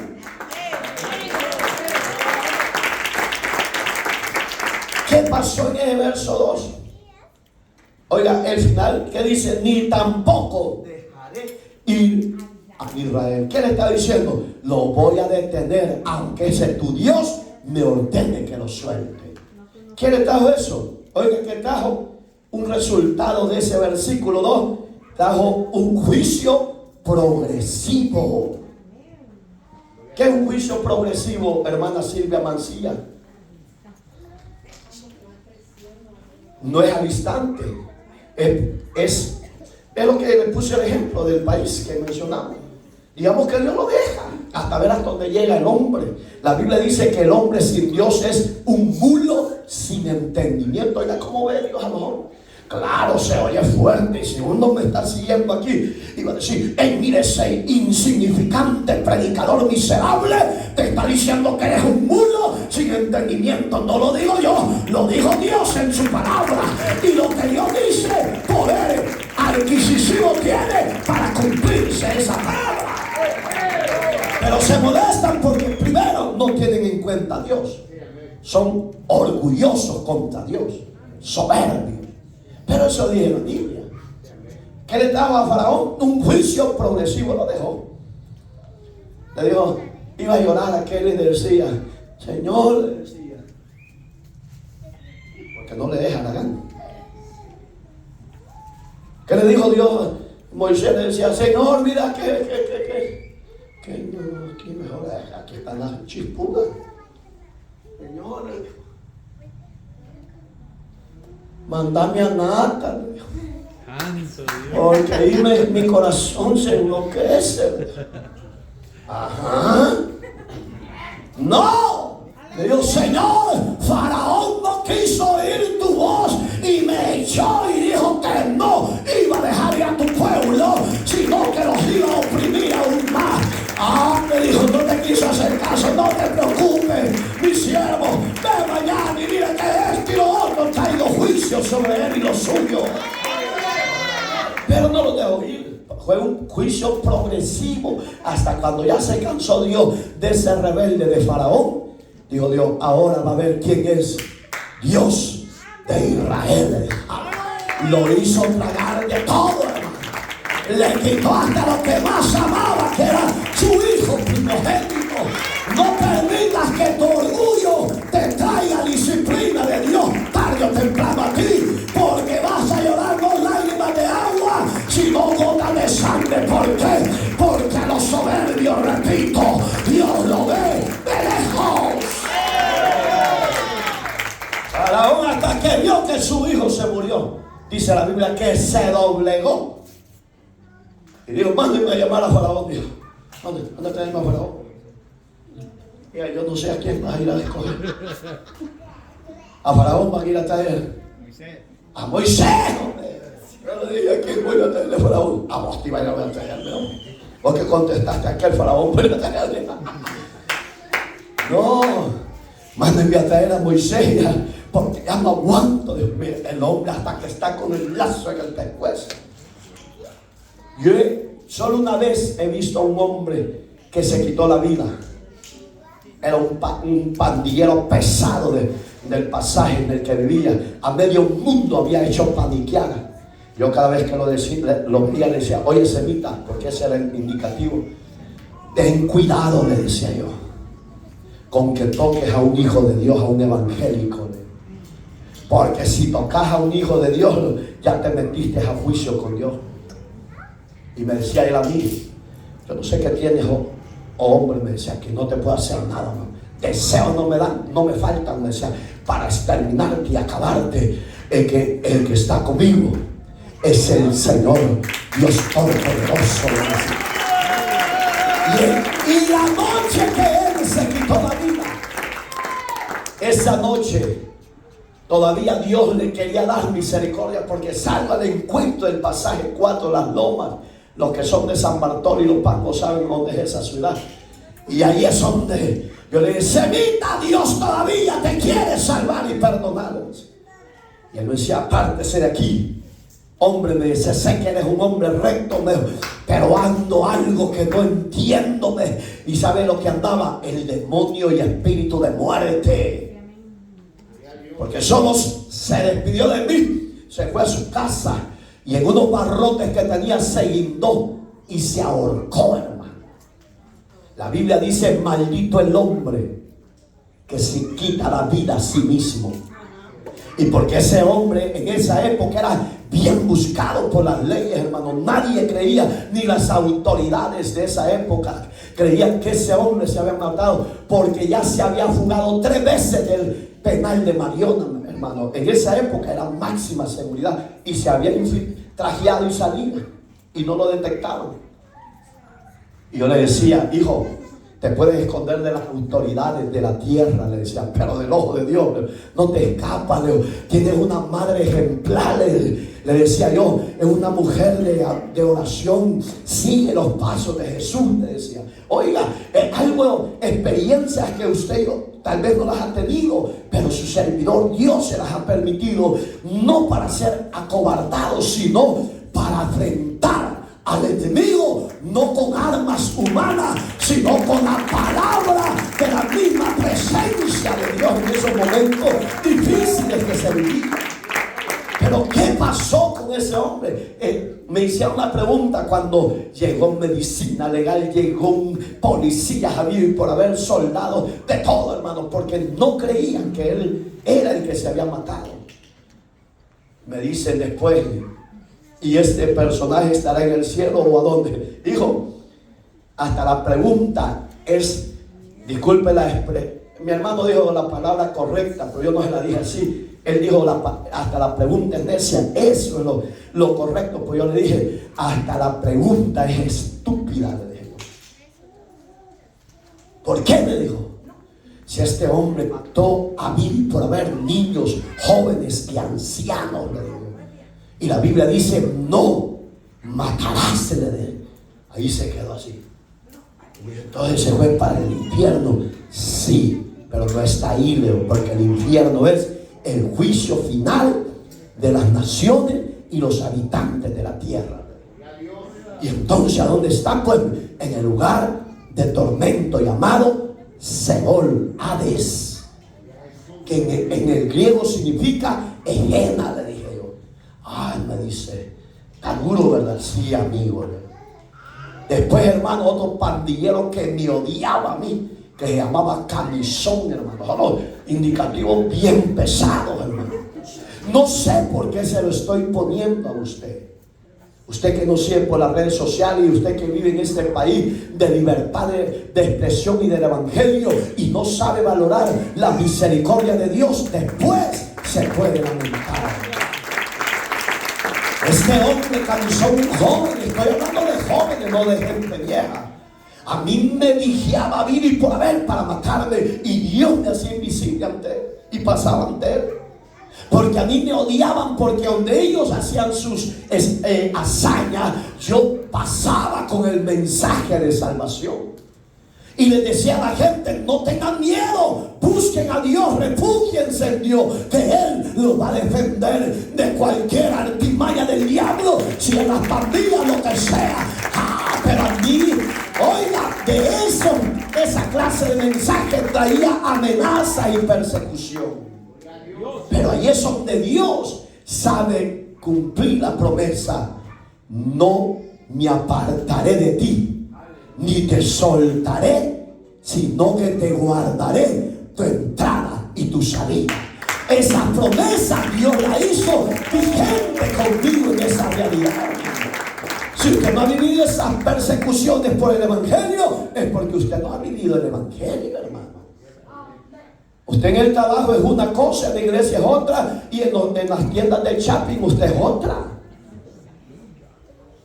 ¿Qué pasó en el verso 2? Oiga, el final, ¿qué dice? Ni tampoco dejaré ir a Israel. ¿Qué le está diciendo? Lo voy a detener, aunque ese tu Dios me ordene que lo suelte. ¿Quién le trajo eso? Oiga, ¿qué trajo? Un resultado de ese versículo 2. Trajo un juicio progresivo. ¿Qué es un juicio progresivo, hermana Silvia Mancilla? No es al instante. Es lo que le puse el ejemplo del país que mencionamos. Digamos que Dios lo deja hasta ver hasta dónde llega el hombre. La Biblia dice que el hombre sin Dios es un mulo sin entendimiento. Oiga, ¿cómo ve Dios a los hombres? Claro, se oye fuerte. Y si uno me está siguiendo aquí, iba a decir: mire, ese insignificante predicador miserable te está diciendo que eres un mulo sin entendimiento. No lo digo yo, lo dijo Dios en su palabra. Y lo que Dios dice, poder adquisitivo tiene para cumplirse esa palabra. Pero se molestan porque primero no tienen en cuenta a Dios. Son orgullosos contra Dios, soberbios. Pero eso dice la Biblia. ¿Qué le daba a Faraón? Un juicio progresivo, lo dejó. Le dijo, iba a llorar a aquel y le decía, Señor, le decía, porque no le deja la gana. ¿Qué le dijo Dios? Moisés le decía, Señor, mira que no, aquí mejor, aquí están las chispudas. Señor, mandame a Nata, le dijo. Porque ahí mi corazón se enloquece. Ajá. No. Le dijo, Señor, Faraón no quiso oír tu voz y me echó y dijo que no iba a dejar ir a tu pueblo, sino que los iba a oprimir aún más. Me dijo, no te quiso hacer caso, no te preocupes, mi siervo, ve mañana y mira que esto y lo otro, traigo juicio sobre él y lo suyo. Pero no lo dejó ir. Fue un juicio progresivo hasta cuando ya se cansó Dios de ese rebelde de Faraón. Dijo Dios, ahora va a ver quién es Dios de Israel. Lo hizo tragar de todo, hermano. Le quitó hasta lo que más amaba, que era su hijo primogénito. No permitas que tu orgullo te traiga disciplina de Dios tarde o temprano a ti, porque vas a llorar no lágrimas de agua, sino gotas de sangre. ¿Por qué? Porque a los soberbios, repito, Dios lo ve de lejos. Faraón, hasta que vio que su hijo se murió, dice la Biblia que se doblegó y dijo, mándenme a llamar a Faraón. Dijo, ¿dónde tenemos a Faraón? Mira, yo no sé a quién vas a ir a escoger. A Faraón van a ir a traer a Moisés, hombre. Yo le dije, ¿a quién voy a traerle a Faraón? A vos te iba a ir a traerle, ¿no? Porque contestaste a aquel Faraón voy a traerle. No, mándenme a traer a Moisés, porque ya no aguanto. Dios, mire, el hombre hasta que está con el lazo en el pescuezo. Yo solo una vez he visto a un hombre que se quitó la vida. Era un pandillero pesado del pasaje en el que vivía. A medio mundo había hecho paniquear. Yo cada vez que lo veía le decía, oye semita, porque ese era el indicativo. Ten cuidado, le decía yo, con que toques a un hijo de Dios, a un evangélico. Porque si tocas a un hijo de Dios, ya te metiste a juicio con Dios. Y me decía él a mí, yo no sé qué tienes, hombre, me decía, que no te puedo hacer nada, ¿no? Deseos no me dan, no me faltan, me decía, para exterminarte y acabarte. El que está conmigo es el Señor Dios Todopoderoso. Y la noche que él se quitó la vida, esa noche todavía Dios le quería dar misericordia, porque salva al encuentro del pasaje 4, las lomas. Los que son de San Bartolo y los Pangos saben dónde es esa ciudad. Y ahí es donde yo le dije, semita, Dios todavía te quiere salvar y perdonar. Y él me decía, apártese de aquí. Hombre, me dice, sé que eres un hombre recto, pero ando algo que no entiendo. Y sabe lo que andaba, el demonio y espíritu de muerte. Porque se despidió de mí, se fue a su casa y en unos barrotes que tenía se guindó y se ahorcó, hermano. La Biblia dice, maldito el hombre que se quita la vida a sí mismo. Y porque ese hombre en esa época era bien buscado por las leyes, hermano. Nadie creía, ni las autoridades de esa época creían que ese hombre se había matado, porque ya se había fugado 3 veces del penal de Mariona, hermano. En esa época era máxima seguridad y se había trajeado y salido y no lo detectaron. Y yo le decía, hijo, te puedes esconder de las autoridades de la tierra, le decía, pero del ojo de Dios no te escapas. Tienes una madre ejemplar, le decía yo, es una mujer de oración, sigue los pasos de Jesús, le decía. Oiga, experiencias que usted tal vez no las ha tenido, pero su servidor Dios se las ha permitido, no para ser acobardado, sino para enfrentar al enemigo, no con armas humanas, sino con la palabra de la misma presencia de Dios en esos momentos difíciles que se vivían. Pero ¿qué pasó con ese hombre? Me hicieron la pregunta cuando llegó medicina legal, llegó un policía, habido y por haber, soldados, de todo, hermano, porque no creían que él era el que se había matado. Me dicen después, ¿y este personaje estará en el cielo o a dónde? Hijo, hasta la pregunta es, disculpe la expresión, mi hermano dijo la palabra correcta, pero yo no se la dije así. Él dijo, hasta la pregunta es necia. Eso es lo correcto. Pues yo le dije, hasta la pregunta es estúpida, le dije. ¿Por qué? Me dijo. Si este hombre mató a mí por haber niños, jóvenes y ancianos, le digo. Y la Biblia dice, no matarás, le dije. Ahí se quedó así. Y entonces se fue para el infierno. Sí, pero no está ahí, Leo, porque el infierno es el juicio final de las naciones y los habitantes de la tierra. Y entonces, ¿a dónde están? Pues en el lugar de tormento llamado Seol, Hades, que en el griego significa Gehenna, le dije yo. Ay, me dice, tan duro, ¿verdad? Sí, amigo. Después, hermano, otro pandillero que me odiaba a mí, que se llamaba Camisón, hermano. Son indicativos bien pesados, hermano. No sé por qué se lo estoy poniendo a usted. Usted que no sigue por las redes sociales y usted que vive en este país de libertad de expresión y del evangelio y no sabe valorar la misericordia de Dios, después se puede lamentar. Este hombre Camisón, un joven, estoy hablando de jóvenes, no de gente vieja. A mí me vigiaba vida y por haber para matarme, y Dios me hacía invisible ante él y pasaba ante él. Porque a mí me odiaban, porque donde ellos hacían sus hazañas, yo pasaba con el mensaje de salvación. Y les decía a la gente, no tengan miedo, busquen a Dios, refúgiense en Dios, que Él los va a defender de cualquier artimaña del diablo, si en las pandillas, lo que sea. Pero a mí, oiga, de eso, esa clase de mensaje traía amenaza y persecución. Pero ahí es donde Dios sabe cumplir la promesa. No me apartaré de ti, ni te soltaré, sino que te guardaré tu entrada y tu salida. Esa promesa Dios la hizo vigente contigo en esa realidad. Si usted no ha vivido esas persecuciones por el evangelio, es porque usted no ha vivido el evangelio, hermano. Usted en el trabajo es una cosa, en la iglesia es otra, y en las tiendas de shopping usted es otra.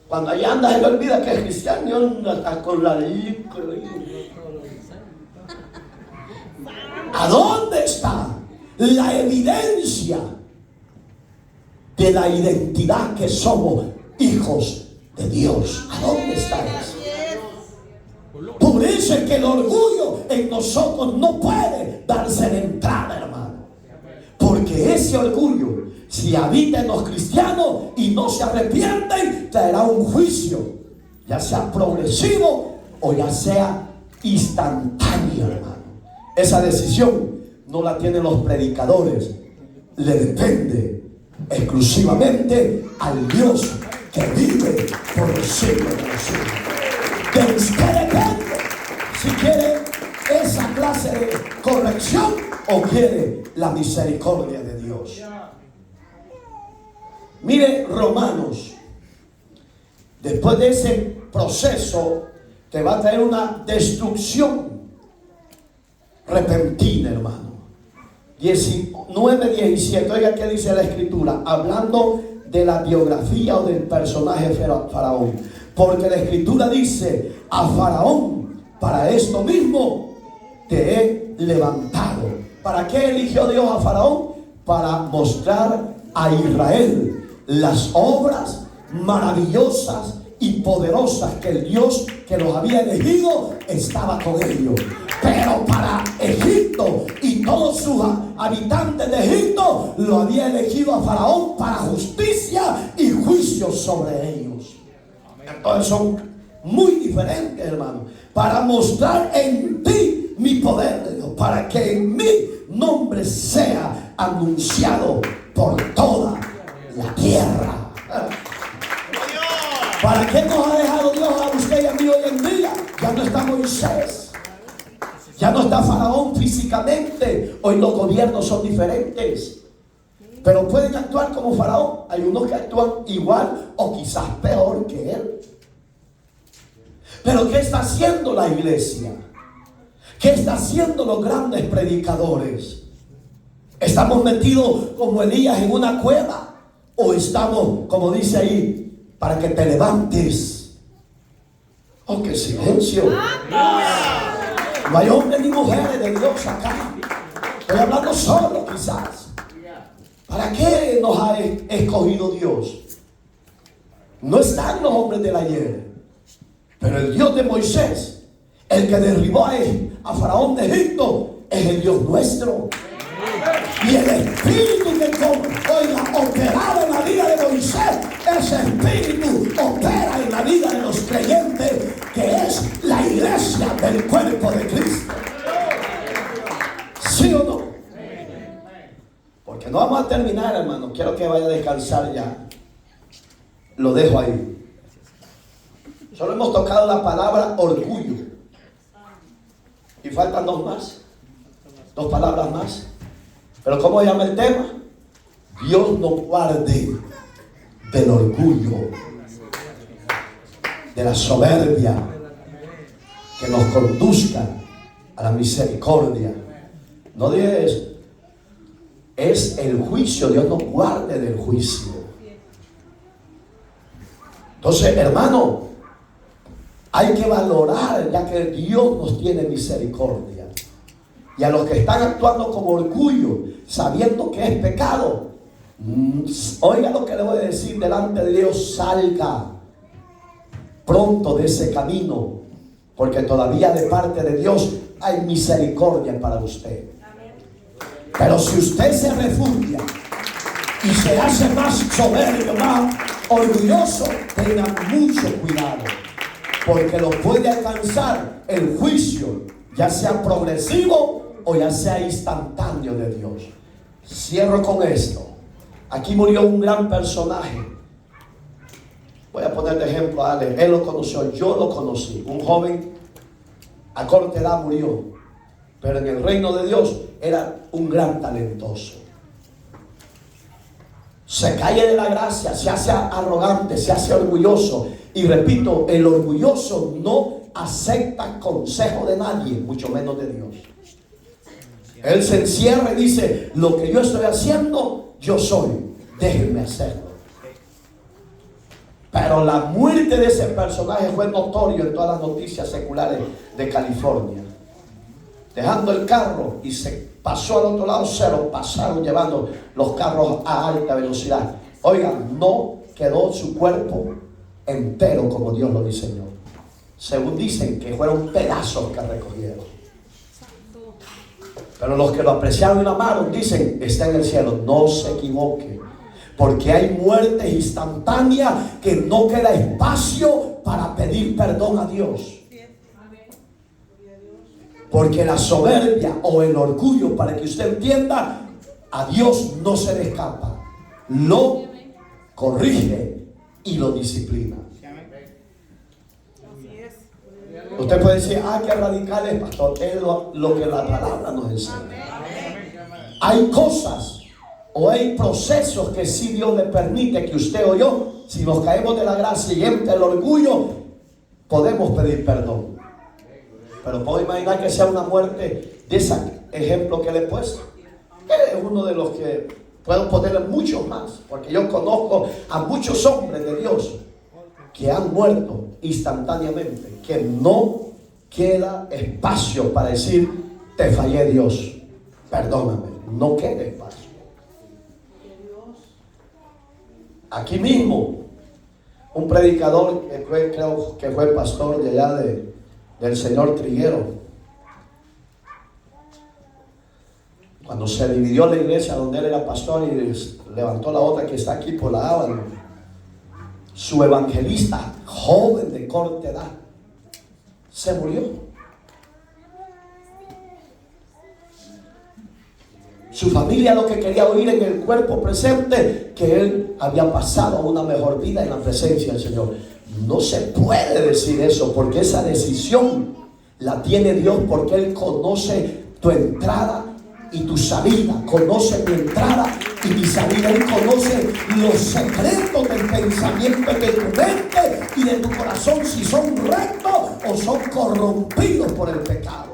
Cuando ahí anda se le olvida que es cristiano y anda con la licor. ¿A dónde está la evidencia de la identidad que somos hijos de Dios? ¿A dónde está eso? Por eso es que el orgullo en nosotros no puede darse la entrada, hermano. Porque ese orgullo, si habita en los cristianos y no se arrepienten, traerá un juicio, ya sea progresivo o ya sea instantáneo, hermano. Esa decisión no la tienen los predicadores, le depende exclusivamente al Dios que vive por los siglos de los siglos. De usted depende si quiere esa clase de corrección o quiere la misericordia de Dios. Mire Romanos, después de ese proceso que va a traer una destrucción repentina, hermano. 19:17, oiga qué dice la escritura, hablando de la biografía o del personaje de Faraón. Porque la escritura dice, a Faraón, para esto mismo te he levantado. ¿Para qué eligió Dios a Faraón? Para mostrar a Israel las obras maravillosas y poderosas que el Dios que los había elegido estaba con ellos. Pero para Egipto y todos sus habitantes de Egipto lo había elegido a Faraón para justicia y juicio sobre ellos. Entonces son muy diferentes, hermano. Para mostrar en ti mi poder, Dios, para que en mi nombre sea anunciado por toda la tierra. ¿Para qué nos ha dejado Dios a usted y a mí hoy en día? Ya no está Moisés, ya no está Faraón físicamente. Hoy los gobiernos son diferentes, pero pueden actuar como Faraón. Hay unos que actúan igual o quizás peor que él. Pero ¿qué está haciendo la iglesia? ¿Qué está haciendo los grandes predicadores? ¿Estamos metidos como Elías en una cueva? ¿O estamos, como dice ahí, para que te levantes? ¡Oh, qué silencio! No hay hombres ni mujeres de Dios acá. Estoy hablando solo quizás. ¿Para qué nos ha escogido Dios? No están los hombres del ayer, pero el Dios de Moisés, el que derribó a Faraón de Egipto, es el Dios nuestro. Y el espíritu que operaba en la vida de Moisés, ese espíritu opera en la vida de los creyentes, que es la iglesia del cuerpo de Cristo. ¿Sí o no? Porque no vamos a terminar, hermano. Quiero que vaya a descansar ya. Lo dejo ahí. Solo hemos tocado la palabra orgullo. Y faltan dos más. Dos palabras más. Pero ¿cómo se llama el tema? Dios nos guarde del orgullo, de la soberbia, que nos conduzca a la misericordia. No dices, es el juicio. Dios nos guarde del juicio. Entonces, hermano, hay que valorar, ya que Dios nos tiene misericordia. Y a los que están actuando con orgullo, sabiendo que es pecado, oiga lo que le voy a decir delante de Dios: salga pronto de ese camino, porque todavía de parte de Dios hay misericordia para usted. Pero si usted se refugia y se hace más soberbio, más orgulloso, tenga mucho cuidado, porque lo puede alcanzar el juicio, ya sea progresivo o ya sea instantáneo de Dios. Cierro con esto. Aquí murió un gran personaje. Voy a poner de ejemplo a Ale. Él lo conoció, yo lo conocí. Un joven a corta edad murió, pero en el reino de Dios era un gran talentoso. Se cae de la gracia, se hace arrogante, se hace orgulloso. Y repito, el orgulloso no acepta consejo de nadie, mucho menos de Dios. Él se encierra y dice: lo que yo estoy haciendo, yo soy, déjenme hacerlo. Pero la muerte de ese personaje fue notorio en todas las noticias seculares de California. Dejando el carro y se pasó al otro lado, se lo pasaron llevando los carros a alta velocidad. Oigan, no quedó su cuerpo entero como Dios lo diseñó. Según dicen, que fueron pedazos que recogieron. Pero los que lo apreciaron y lo amaron dicen: está en el cielo. No se equivoque, porque hay muertes instantáneas que no queda espacio para pedir perdón a Dios. Porque la soberbia o el orgullo, para que usted entienda, a Dios no se le escapa. Lo corrige y lo disciplina. Usted puede decir: qué radical es, pastor. Es lo que la palabra nos enseña. Hay cosas o hay procesos que si Dios le permite que usted o yo, si nos caemos de la gracia y entra el orgullo, podemos pedir perdón. Pero puedo imaginar que sea una muerte de ese ejemplo que le he puesto. Él es uno de los que puedo ponerle muchos más, porque yo conozco a muchos hombres de Dios que han muerto instantáneamente, que no queda espacio para decir: te fallé, Dios, perdóname. No queda espacio. Aquí mismo, un predicador que creo que fue pastor de allá del señor Triguero, cuando se dividió la iglesia donde él era pastor y levantó la otra que está aquí por la Ávila, su evangelista, joven de corta edad, se murió. Su familia lo que quería oír en el cuerpo presente, que él había pasado una mejor vida en la presencia del Señor. No se puede decir eso, porque esa decisión la tiene Dios, porque Él conoce tu entrada y tu salida. Conoce mi entrada y mi salida. Él conoce los secretos del pensamiento de tu mente y de tu corazón, si son rectos o son corrompidos por el pecado.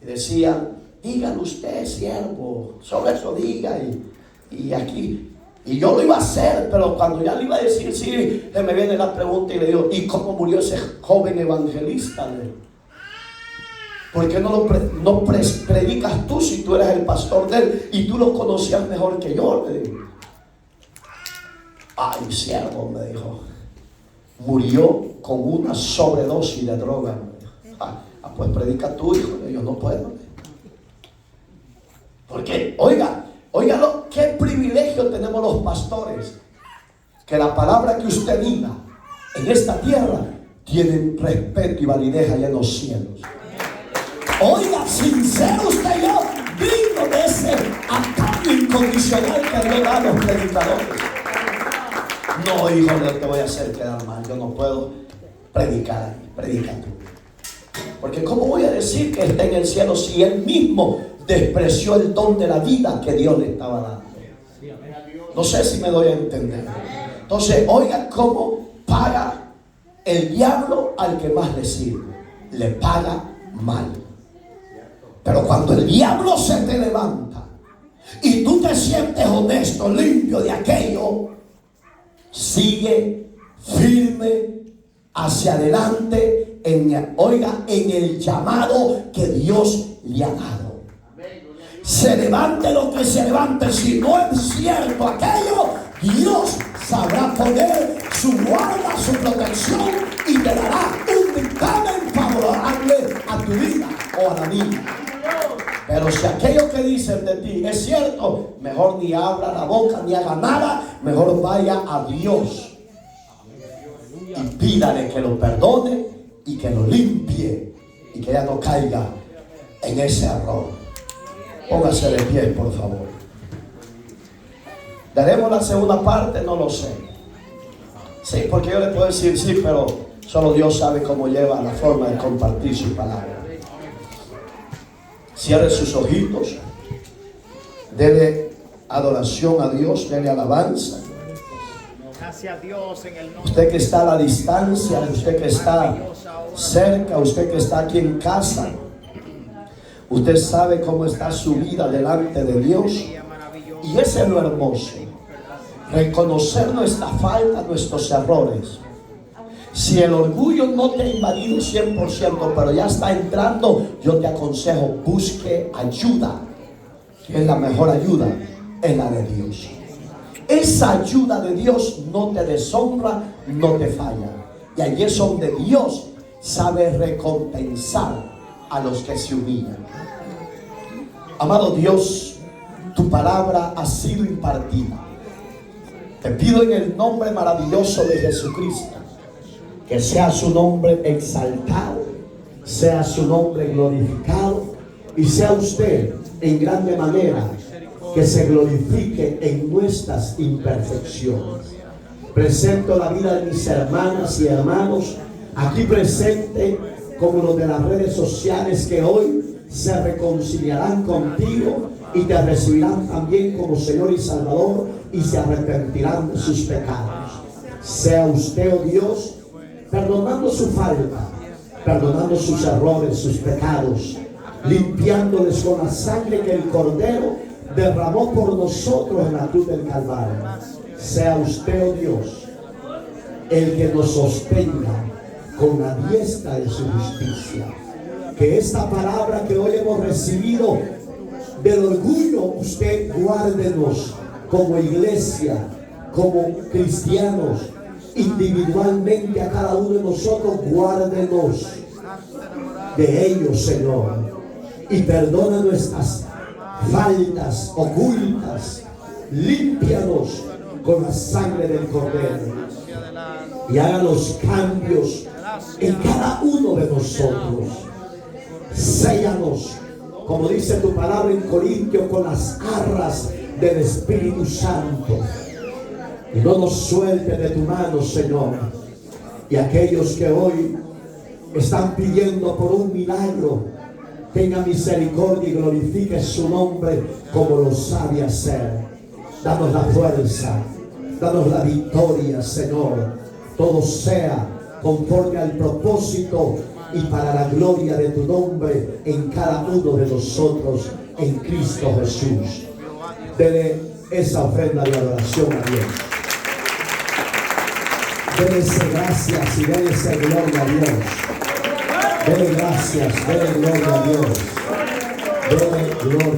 Y decía: dígalo usted, siervo, solo eso diga. Y aquí, y yo lo iba a hacer, pero cuando ya le iba a decir sí, me viene la pregunta y le digo: ¿y cómo murió ese joven evangelista? ¿Por qué no predicas tú si tú eres el pastor de él y tú lo conocías mejor que yo? Le digo. Ay, siervo, me dijo, murió con una sobredosis de droga. Pues predica tú, hijo. Yo no puedo. Porque, oiga, qué privilegio tenemos los pastores, que la palabra que usted diga en esta tierra tiene respeto y validez allá en los cielos. Oiga, sincero usted y yo, digno de ese ataque incondicional que Dios da a los predicadores. No, hijo, no te voy a hacer quedar mal. Yo no puedo predicar. Predica tú. Porque ¿cómo voy a decir que está en el cielo si él mismo despreció el don de la vida que Dios le estaba dando? No sé si me doy a entender. Entonces, oiga cómo paga el diablo al que más le sirve. Le paga mal. Pero cuando el diablo se te levanta y tú te sientes honesto, limpio de aquello, sigue firme hacia adelante en el llamado que Dios le ha dado. Se levante lo que se levante, si no es cierto aquello, Dios sabrá poner su guarda, su protección, y te dará un dictamen favorable a tu vida o a la mía. Pero si aquello que dicen de ti es cierto, mejor ni abra la boca ni haga nada, mejor vaya a Dios y pídale que lo perdone y que lo limpie y que ya no caiga en ese error. Póngase de pie, por favor. ¿Daremos la segunda parte? No lo sé. Sí, porque yo le puedo decir sí, pero solo Dios sabe cómo lleva la forma de compartir su palabra. Cierre sus ojitos. Dele adoración a Dios, dele alabanza. Hacia Dios en el nombre. Usted que está a la distancia, usted que está cerca, usted que está aquí en casa, usted sabe cómo está su vida delante de Dios. Y ese es lo hermoso, reconocer nuestra falta, nuestros errores. Si el orgullo no te ha invadido 100%, pero ya está entrando, yo te aconsejo, busque ayuda, que es la mejor ayuda, es la de Dios. Esa ayuda de Dios no te deshonra, no te falla. Y allí es donde Dios sabe recompensar a los que se humillan. Amado Dios, tu palabra ha sido impartida. Te pido en el nombre maravilloso de Jesucristo, que sea su nombre exaltado, sea su nombre glorificado, y sea usted en grande manera que se glorifique en nuestras imperfecciones. Presento la vida de mis hermanas y hermanos aquí presentes, como los de las redes sociales, que hoy se reconciliarán contigo y te recibirán también como Señor y Salvador, y se arrepentirán de sus pecados. Sea usted, oh Dios, perdonando su falta, perdonando sus errores, sus pecados, limpiándoles con la sangre que el Cordero derramó por nosotros en la cruz del Calvario. Sea usted, oh Dios, el que nos sostenga con la diestra de su justicia. Que esta palabra que hoy hemos recibido del orgullo, usted guárdenos como iglesia, como cristianos, individualmente a cada uno de nosotros, guárdenos de ellos, Señor, y perdona nuestras faltas ocultas, límpianos con la sangre del Cordero y haga los cambios en cada uno de nosotros. Séllanos como dice tu palabra en Corintios, con las arras del Espíritu Santo. Y no nos suelte de tu mano, Señor. Y aquellos que hoy están pidiendo por un milagro, tenga misericordia y glorifique su nombre como lo sabe hacer. Danos la fuerza, danos la victoria, Señor. Todo sea conforme al propósito y para la gloria de tu nombre en cada uno de nosotros, en Cristo Jesús. Dele esa ofrenda de adoración a Dios. Dele gracias y dele gloria a Dios. Dele gracias, dele gloria a Dios. Dele gloria.